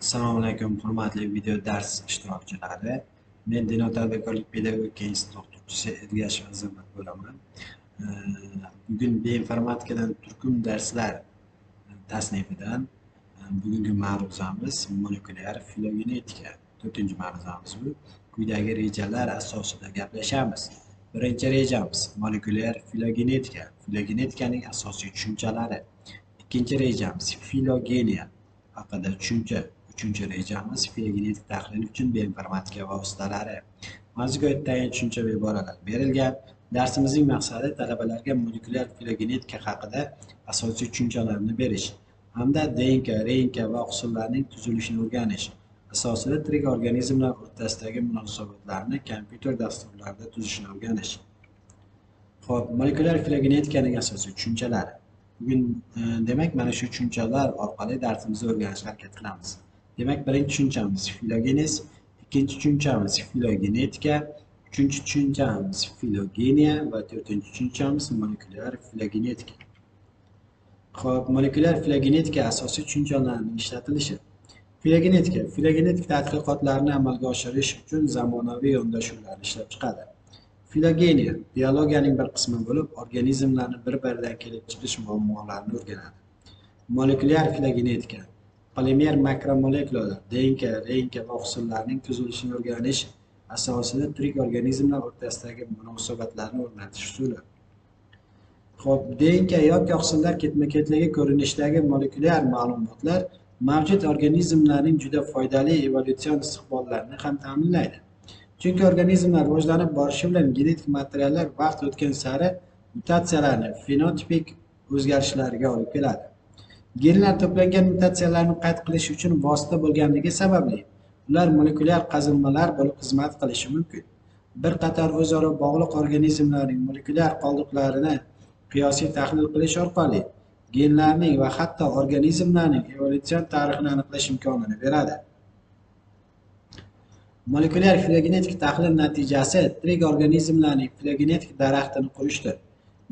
Assalomu alaykum, hurmatli video dars ishtirokchilari. Men Dino tadbirkorlik pedagogika instituti o'qituvchisi Ergashev Azamat bo'laman. Bugun bioinformatikadan turkum darslar tasnifidan bugungi ma'ruzamiz molekulyar filogenetika. 4-ma'ruzamiz bu. Quyidagi rejalar asosida gaplashamiz. Birinchi rejamiz molekulyar filogenetika. Filogenetikaning asosiy tushunchalari. Ikkinchi rejamiz filogeniya haqida tushuncha. Uchinchi rejamiz filogenetik tahlil uchun bioinformatika vositalari. Mavzuga oid tayin tushuncha va iboralar berilgan. Darsimizning maqsadi talabalarga molekulyar filogenetika haqida asosiy tushunchalarni berish hamda DNK, RNK va oqsillarning tuzilishini o'rganish asosida tirik organizmlar o'rtasidagi munosabatlarni kompyuter dasturlarida tuzishni o'rganish. Xo'p, molekulyar filogenetikaning asosiy tushunchalari. Bugun demak mana shu tushunchalar orqali darsimizni o'rganishga harakat qilamiz. Demak, birinchi tushunchamiz filogenez, ikkinchi tushunchamiz filogenetika, uchinchi tushunchamiz filogeniya va to'rtinchi tushunchamiz molekulyar filogenetika. Xo'p, molekulyar filogenetika asosiy tushunchalarning ishlatilishi. Filogenetik tadqiqotlarni amalga oshirish uchun zamonaviy yondashuvlarni ishlab chiqadi. Filogeniya biologiyaning bir qismi bo'lib, organizmlarning bir-biridan kelib chiqish muammolarini o'rganadi. Molekulyar filogenetika polimer makromolekulalar, DNK, RNK va oqsillarning tuzilishini o'rganish asosida tirik organizmlar o'rtasidagi munosabatlarni o'rnatish usuli. Xo'p, DNK yoki oqsillar ketma-ketligi ko'rinishdagi molekulyar ma'lumotlar mavjud organizmlarning juda foydali evolyutsion istiqbollarini ham ta'minlaydi. Chunki organizmlar rivojlanib borishi bilan genetik materiallar vaqt o'tgan sari mutatsiyalarni, fenotipik o'zgarishlarga olib keladi. Genlar to'plangan mutatsiyalarni qayd qilish uchun vosita bo'lganligi sababli ular molekulyar qazilmalar bo'lib xizmat qilishi mumkin. Bir qator o'zaro bog'liq organizmlarning molekulyar qoldiqlarini qiyosiy tahlil qilish orqali genlarning va hatto organizmlarning evolyutsion tarixini aniqlash imkonini beradi. Molekulyar filogenetik tahlil natijasi tirik organizmlarning filogenetik daraxtini qurishdir.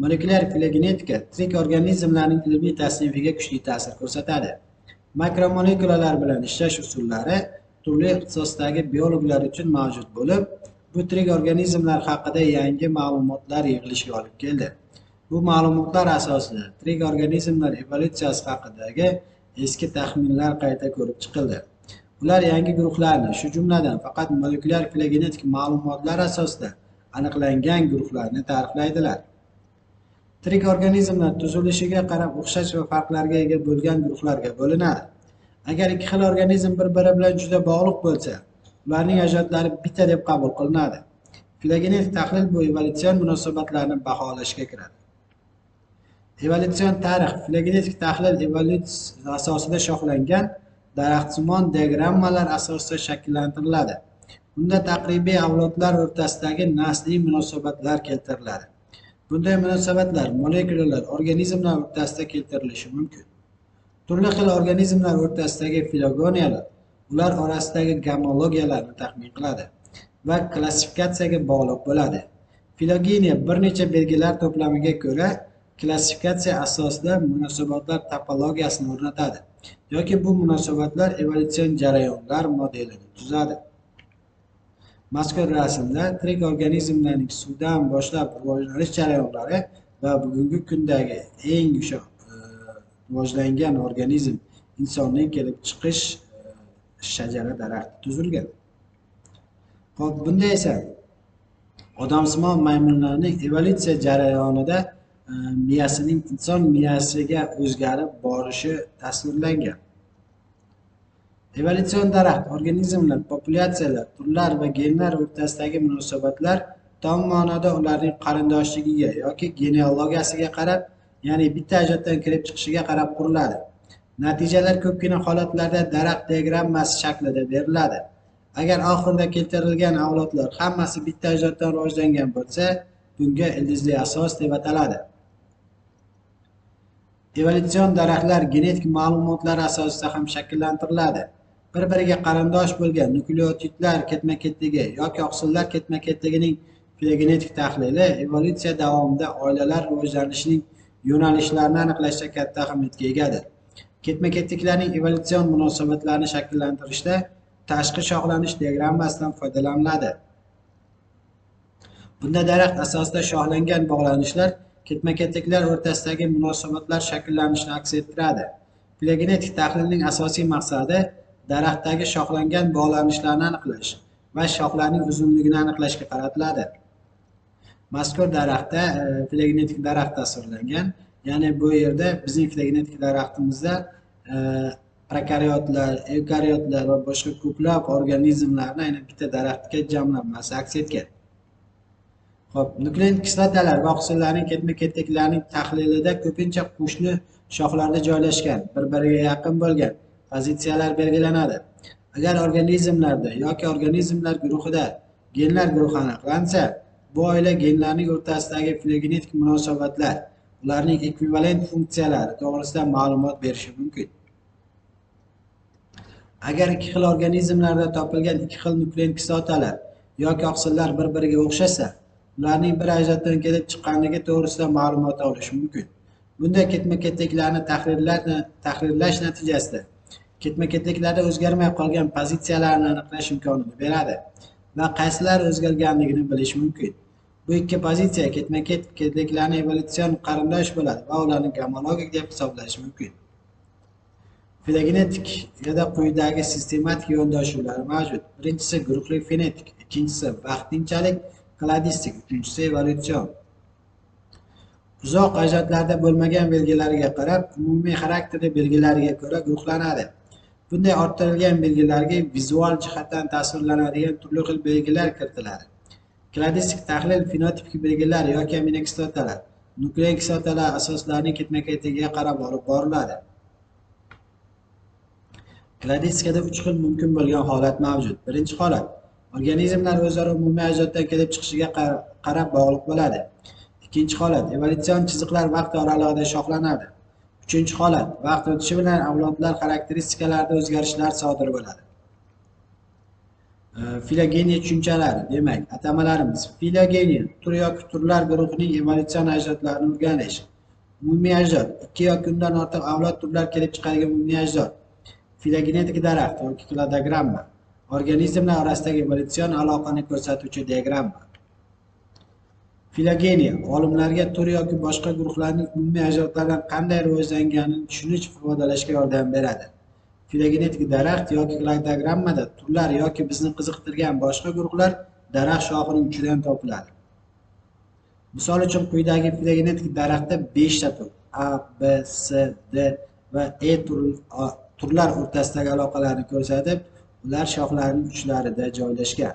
Molekulyar filogenetika tirik organizmlarning ilmiy tasnifiga kuchli ta'sir ko'rsatadi. Makromolekulalar bilan ishlash usullari turli ixtisosdagi biologlar uchun mavjud bo'lib, bu tirik organizmlar haqida yangi ma'lumotlar yig'ilishiga olib keldi. Bu ma'lumotlar asosida tirik organizmlar evolyutsiyasi haqidagi eski taxminlar qayta ko'rib chiqildi. Ular yangi guruhlarni, shu jumladan faqat molekulyar filogenetik ma'lumotlar asosida aniqlangan guruhlarni ta'riflaydilar. Tirik organizmlar tuzilishiga qarab o'xshash va farqlarga ega bo'lgan guruhlarga bo'linadi. Agar ikki xil organizm bir-biri bilan juda bog'liq bo'lsa, ularning ajratlari bitta deb qabul qilinadi. Filogenetik tahlil bu evolyutsion munosabatlarni baholashga kiradi. Evolyutsion tarix filogenetik tahlil evolyutsiya asosida shoxlangan daraxtsimon diagrammalar asosida shakllantiriladi. Bunda taqribiy avlodlar o'rtasidagi nasliy munosabatlar keltiriladi. Bunday munosabatlar molekulalar organizmlar o'rtasida keltirilishi mumkin. Turli xil organizmlar o'rtasidagi filogeniyalar ular orasidagi gomologiyalarni taxmin qiladi va klassifikatsiyaga bog'liq bo'ladi. Filogeniya bir necha belgilar to'plamiga ko'ra klassifikatsiya asosida munosabatlar topologiyasini o'rnatadi yoki bu munosabatlar evolyutsion jarayonlar modelini tuzadi. Mazkur rasmda tirik organizmlarning suvdan boshlab rivojlanish jarayonlari va bugungi kundagi eng rivojlangan organizm insonning kelib chiqish shajara daraxti tuzilgan. Xo'p, bunda esa odamsimon maymunlarning evolyutsiya jarayonida miyasining inson miyasiga o'zgarib borishi tasvirlangan. Evolyutsion daraxt organizmlar, populyatsiyalar, turlar va genlar o'rtasidagi munosabatlar tom ma'noda ularning qarindoshligiga yoki genealogiyasiga qarab, ya'ni bitta ajratdan kirib chiqishiga qarab quriladi. Natijalar ko'pgina holatlarda daraxt diagrammasi shaklida beriladi. Agar oxirida keltirilgan avlodlar hammasi bitta ajratdan rivojlangan bo'lsa, bunga ildizli asos deb ataladi. Evolyutsion daraxtlar genetik ma'lumotlar asosida ham shakllantiriladi. Bir-biriga qarindosh bo'lgan nukleotidlar ketma-ketligi yoki oqsillar ketma-ketligining filogenetik tahlili evolyutsiya davomida oilalar rivojlanishining yo'nalishlarini aniqlashda katta ahamiyatga egadir. Ketma-ketliklarning evolyutsion munosabatlarini shakllantirishda tashqi shoxlanish diagrammasidan foydalaniladi. Bunda daraxt asosida shoxlangan bog'lanishlar ketma-ketliklar o'rtasidagi munosabatlar shakllanishini aks ettiradi. Filogenetik tahlilning asosiy maqsadi daraxtdagi shoxlangan bog'lanishlarni aniqlash va shoxlarning uzunligini aniqlashga qaratiladi. Mazkur daraxtda filogenetik daraxt tasvirlangan. Ya'ni bu yerda bizning filogenetik daraxtimizda prokaryotlar, evkaryotlar va boshqa ko'plab organizmlarni aynan bitta daraxtga jamlanmasi aks etgan. Xo'p, nuklein kislotalar va oqsillarning ketma-ketliklarining tahlilida ko'pincha qo'shni shoxlarda joylashgan, bir-biriga yaqin bo'lgan pozitsiyalar belgilanadi. Agar organizmlarda yoki organizmlar guruhida genlar guruhi aniqlansa, bu oila genlarning o'rtasidagi filogenetik munosabatlar, ularning ekvivalent funksiyalari to'g'risida ma'lumot berishi mumkin. Agar ikki xil organizmlarda topilgan ikki xil nuklein kislotalar yoki oqsillar bir-biriga o'xshasa, ularning bir ajdoddan kelib chiqqanligi to'g'risida ma'lumot olish mumkin. Bunday ketma-ketliklarni tahrirlash natijasida ketma-ketliklarda o'zgarmay qolgan pozitsiyalarni aniqlash imkonini beradi va qaysilar o'zgarganligini bilish mumkin. Bu ikki pozitsiya ketma-ketliklarning evolyutsion qarindosh bo'ladi va ularni gomologik deb hisoblash mumkin. Filogenetik yo'lda quyidagi sistematik yondashuvlar mavjud. Birinchisi guruhli fenetik, ikkinchisi vaqtinchalik kladistik, uchinchisi evolyutsion. Uzoq ajdodlarda bo'lmagan belgilariga qarab, umumiy xarakterli belgilariga ko'ra guruhlanadi. Bunday orttirilgan belgilarga vizual jihatdan tasvirlanadigan turli xil belgilar kiritiladi. Kladistik tahlil fenotipik belgilar yoki aminokislotalar, nuklein kislotalar asoslarining ketma-ketligiga qarab olib boriladi. Kladistikada 3 xil mumkin bo'lgan holat mavjud. Birinchi holat organizmlar o'zaro umumiy ajdoddan kelib chiqishiga qarab bog'liq bo'ladi. Ikkinchi holat evolyutsion chiziqlar vaqt oralig'ida shoxlanadi. Uchinchi holat vaqt o'tishi bilan avlodlar xarakteristikalarida o'zgarishlar sodir bo'ladi. Filogeniya tushunchalari, demak, atamalarimiz. Filogeniya tur yoki turlar guruhining evolyutsion ajdodlarini o'rganish. Umumiy ajdod ikki yoki undan ortiq avlod turlar kelib chiqadigan umumiy ajdod. Filogenetik daraxt yoki kladogramma. Organizmlar orasidagi evolyutsion aloqani ko'rsatuvchi diagramma. Filogeniya olimlarga tur yoki boshqa guruhlarning umumiy ajdodlaridan qanday rivojlanganini tushunish va ifodalashga yordam beradi. Filogenetik daraxt yoki kladogrammada turlar yoki bizni qiziqtirgan boshqa guruhlar daraxt shoxining uchidan topiladi. Misol uchun quyidagi filogenetik daraxtda 5 ta tur A, B, C, D va E turlar o'rtasidagi aloqalarni ko'rsatib, ular shoxlarning uchlarida joylashgan.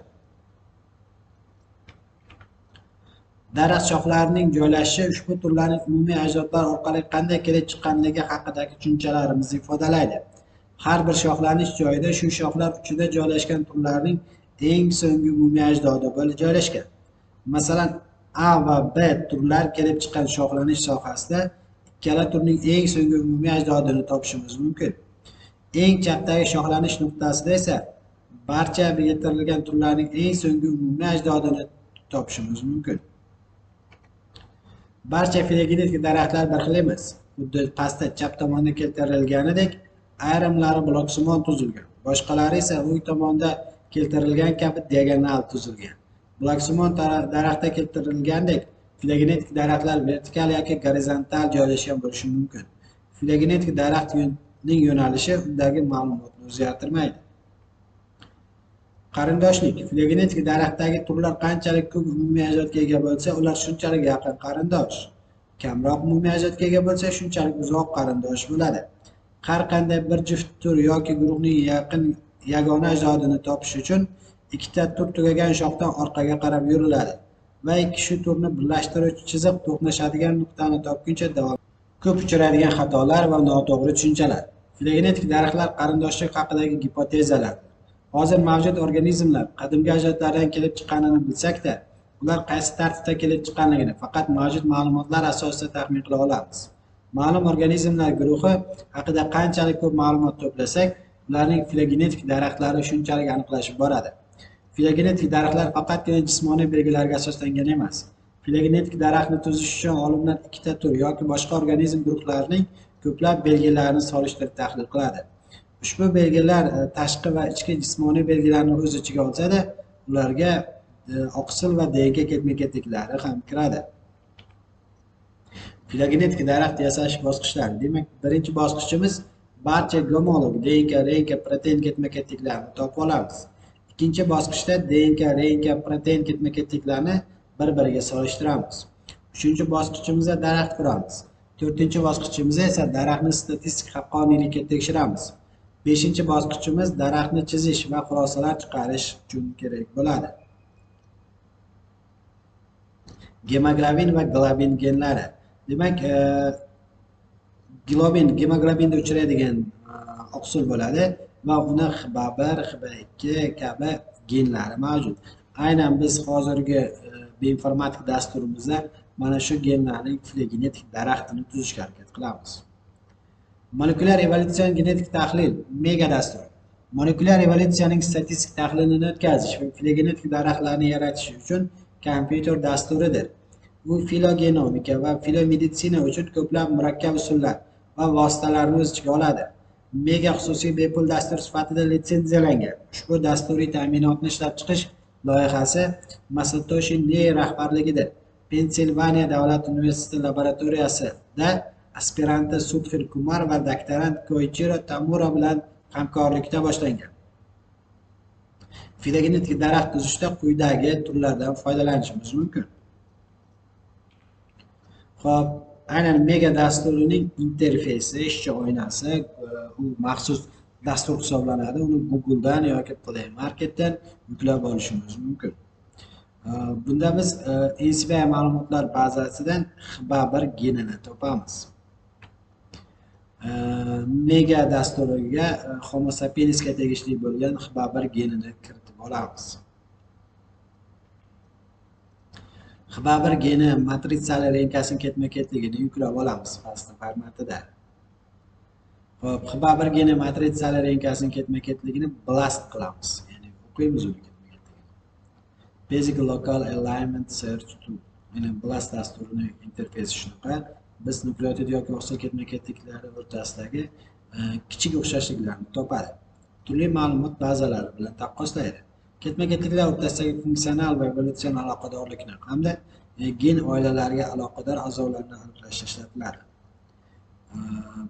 Daraxt shoxlarining joylashishi ushbu turlarning umumiy ajdodlar orqali qanday kelib chiqqanligi haqidagi tushunchalarimizni ifodalaydi. Har bir shoxlanish joyida shu shoxlar uchida joylashgan turlarning eng so'nggi umumiy ajdodi bo'lib joylashgan. Masalan, A va B turlar kelib chiqqan shoxlanish sohasida ikkala turning eng so'nggi umumiy ajdodini topishimiz mumkin. Eng chapdagi shoxlanish nuqtasida esa barcha keltirilgan turlarning eng so'nggi umumiy ajdodini topishimiz mumkin. Barcha filogenetik daraxtlar bir xil emas. Xuddi pastda chap tomonda keltirilganidek, ayrimlari bloksimon tuzilgan, boshqalari esa o'ng tomonda keltirilgan kabi diagonal tuzilgan. Bloksimon daraxtda keltirilgandek, filogenetik daraxtlar vertikal yoki gorizontal joylashgan bo'lishi mumkin. Filogenetik daraxtning yo'nalishi undagi ma'lumotni o'zgartirmaydi. Qarindoshlik. Filogenetik daraxtdagi turlar qanchalik ko'p umumiy ajdodga ega bo'lsa, ular shunchalik yaqin qarindosh. Kamroq umumiy ajdodga ega bo'lsa, shunchalik uzoq qarindosh bo'ladi. Har qanday bir juft tur yoki guruhning yagona ajdodini topish uchun ikkita tur tugagan shoxdan orqaga qarab yuriladi va ikki shu turni birlashtiruvchi chiziq to'qnashadigan nuqtani topguncha davom. Ko'p uchraydigan xatolar va noto'g'ri tushunchalar. Filogenetik daraxtlar qarindoshlik haqidagi gipotezalar. Hozir mavjud organizmlar qadimgi ajdodlardan kelib chiqqanini bilsak-da, ular qaysi tartibda kelib chiqqanligini faqat mavjud ma'lumotlar asosida taxmin qila olamiz. Ma'lum organizmlar guruhi haqida qanchalik ko'p ma'lumot to'plasak, ularning filogenetik daraxtlari shunchalik aniqlashib boradi. Filogenetik daraxtlar faqatgina jismoniy belgilarga asoslangan emas. Filogenetik daraxtni tuzish uchun olimlar ikkita tur yoki boshqa organizm guruhlarining ko'plab belgilarni solishtirib tahlil qiladi. Ushbu belgilar tashqi va ichki jismoniy belgilarni o'z ichiga olsa-da, ularga oqsil va DNK ketma-ketliklari ham kiradi. Filogenetik daraxt yasash bosqichlari. Demak, birinchi bosqichimiz barcha gomolog DNK, RNK, protein ketma-ketliklarini topib olamiz. Ikkinchi bosqichda DNK, RNK, protein ketma-ketliklarini bir-biriga solishtiramiz. Uchinchi bosqichimizda daraxt quramiz. To'rtinchi bosqichimizda esa daraxtni statistik haqqoniylikka tekshiramiz. Beshinchi bosqichimiz daraxtni chizish va xulosalar chiqarish uchun kerak bo'ladi. Gemoglobin va globin genlari. Demak, gemoglobinda uchraydigan oqsil bo'ladi va uni HB1, HB2 kabi genlari mavjud. Aynan biz hozirgi bioinformatik dasturimizda mana shu genlarning filogenetik daraxtini tuzishga harakat qilamiz. Molekulyar evolyutsion genetik tahlil mega dastur. Molekulyar evolyutsiyaning statistik tahlilini o'tkazish va filogenetik daraxtlarni yaratish uchun kompyuter dasturidir. Bu filogenomika va filomeditsina uchun ko'plab murakkab usullar va vositalarni o'z ichiga oladi. Mega xususiy bepul dastur sifatida litsenziyalangan. Ushbu dasturiy ta'minotni ishlab chiqish loyihasi Masatoshi Nei rahbarligida Pensilvaniya davlat universiteti laboratoriyasida aspiranti Sudhir Kumar va doktorant Koichiro Tamura bilan hamkorlikda boshlangan. Filogenetik daraxt tuzishda quyidagi turlardan foydalanishimiz mumkin. Xo'p, aynan mega dasturining interfeysi, ishchi oynasi, u maxsus dastur hisoblanadi. Uni Google'dan yoki Play Market'dan yuklab olishimiz mumkin. Bunda biz NCBI ma'lumotlar bazasidan HB1 genini topamiz. Mega dasturiga Homo sapiensga tegishli bo'lgan HB1 genini kiritib olamiz. HB1 geni matritsali renkasining ketma-ketligini yuklab olamiz pastda formatida. Xo'p, HB1 geni matritsali renkasining ketma-ketligini blast qilamiz. Ya'ni o'qiymiz uni ketma-ketligini. Basic local alignment search tool. Ya'ni blast dasturining interfeysi shunaqa. Biz nukleotid yoki oqsil ketma-ketliklari o'rtasidagi kichik o'xshashliklarni topadi. Turli ma'lumot bazalari bilan taqqoslaydi. Ketma-ketliklar o'rtasidagi funksional va evolyutsion aloqadorlikni hamda gen oilalariga aloqador a'zolarni aniqlashda ishlatiladi.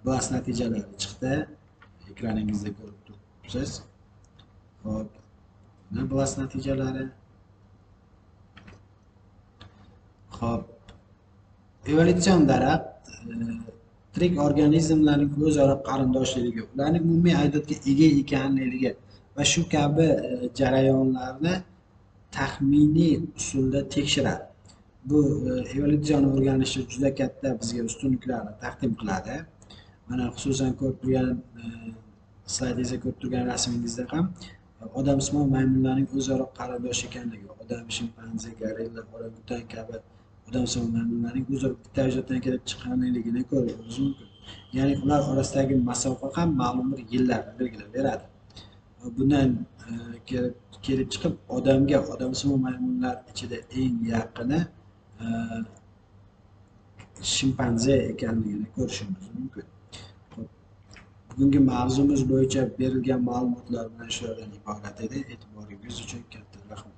Blast natijalari chiqdi. Ekraningizda ko'rib turibsiz. Xo'p, mana blast natijalari. Xo'p, evolyutsion daraxt tirik organizmlarning o'zaro qarindoshligi, ularning umumiy ajdodga ega ekanligi va shu kabi jarayonlarni taxminiy usulda tekshiradi. Bu evolyutsionni o'rganishda juda katta bizga ustunliklarni taqdim qiladi. Mana xususan ko'rib turgan slaydingizda ko'rib turgan rasmingizda ham odamsimon maymunlarning o'zaro qarindosh ekanligi, odam, shimpanze, gorilla, orangutan kabi odamsimon maymunlarning o'zaro bitta ajdoddan kelib chiqqanligini ko'rishingiz mumkin. Ya'ni ular orasidagi masofa ham ma'lum bir yillarni belgilab beradi. Bundan kelib chiqib odamga odamsimon maymunlar ichida eng yaqini shimpanze ekanligini ko'rishingiz mumkin. Bugungi mavzumiz bo'yicha berilgan ma'lumotlar mana shulardan iborat edi. E'tiboringiz uchun katta rahmat.